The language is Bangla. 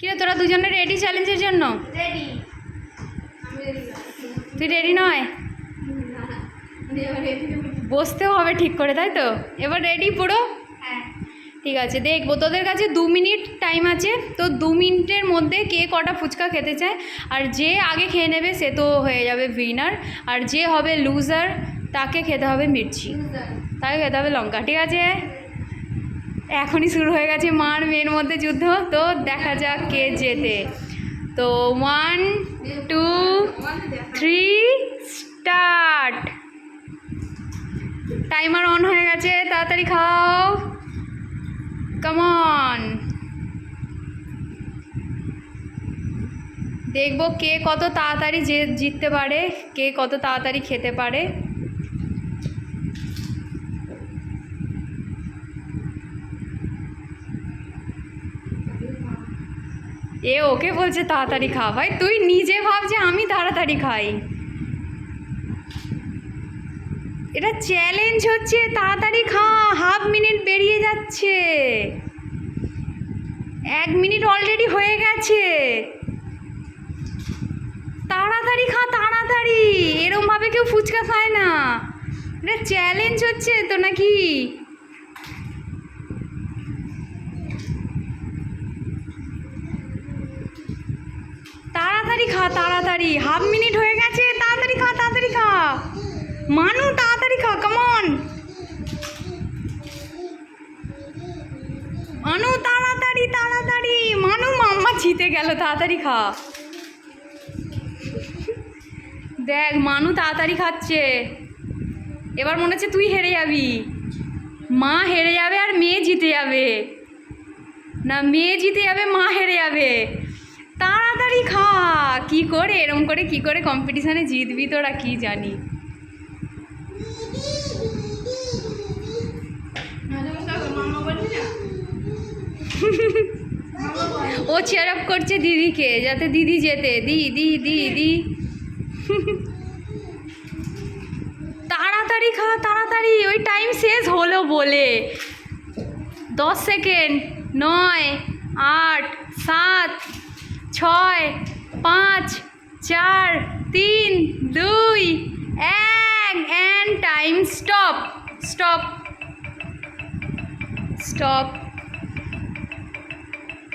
কিরে তোরা দুজনে রেডি চ্যালেঞ্জের জন্য? রেডি। তুই রেডি নয়? বসতেও হবে ঠিক করে, তাই তো? এবার রেডি পুরো? হ্যাঁ। ঠিক আছে, দেখবো তোদের কাছে 2 মিনিট টাইম আছে, তো 2 মিনিটের মধ্যে কে কটা ফুচকা খেতে চায়, আর যে আগে খেয়ে নেবে সে তো হয়ে যাবে উইনার, আর যে হবে লুজার তাকে খেতে হবে মির্চি, তাকে খেতে হবে লঙ্কা। ঠিক আছে, এখনই শুরু হয়ে গেছে মার মেয়ের মধ্যে যুদ্ধ, তো দেখা যাক কে জেতে। তো 1 2 3 স্টার্ট। টাইমার অন হয়ে গেছে, তাড়াতাড়ি খাও, কাম অন। দেখবো কে কত তাড়াতাড়ি জিততে পারে, কে কত তাড়াতাড়ি খেতে পারে। এ ওকে বলছে তাড়াতাড়ি খা, ভাই তুই নিজে ভাব যে আমি তাড়াতাড়ি খাই। এটা চ্যালেঞ্জ হচ্ছে, তাড়াতাড়ি খা, হাফ মিনিট বেরিয়ে যাচ্ছে, 1 মিনিট অলরেডি হয়ে গেছে। তাড়াতাড়ি খা, তাড়াতাড়ি, এরমভাবে কেউ ফুচকা খায় না, এটা চ্যালেঞ্জ হচ্ছে তো নাকি? তাড়াতাড়ি খা, তাড়াতাড়ি, হাফ মিনিট হয়ে গেছে, তাড়াতাড়ি খা, তাড়াতাড়ি খা, মানু তাড়াতাড়ি খা, কাম অন মানু, তাড়াতাড়ি তাড়াতাড়ি, মানু, মাম্মা জিতে গেল, তাড়াতাড়ি খা। দেখ মানু তাড়াতাড়ি খাচ্ছে, এবার মনে হচ্ছে তুই হেরে যাবি, মা হেরে যাবে আর মেয়ে জিতে যাবে, না মেয়ে জিতে যাবে মা হেরে যাবে। তাড়াতাড়ি খা, কি করে এরম করে কি করে কম্পিটিশানে জিতবি তোরা কি জানি। ও চেয়ার আপ করছে দিদিকে, যাতে দিদি জেতে, দি দি দি দি। তাড়াতাড়ি খা, তাড়াতাড়ি, ওই টাইম শেষ হলো বলে। 10 second, 9 8 7 6 5 4 3 2 1 and time stop stop stop.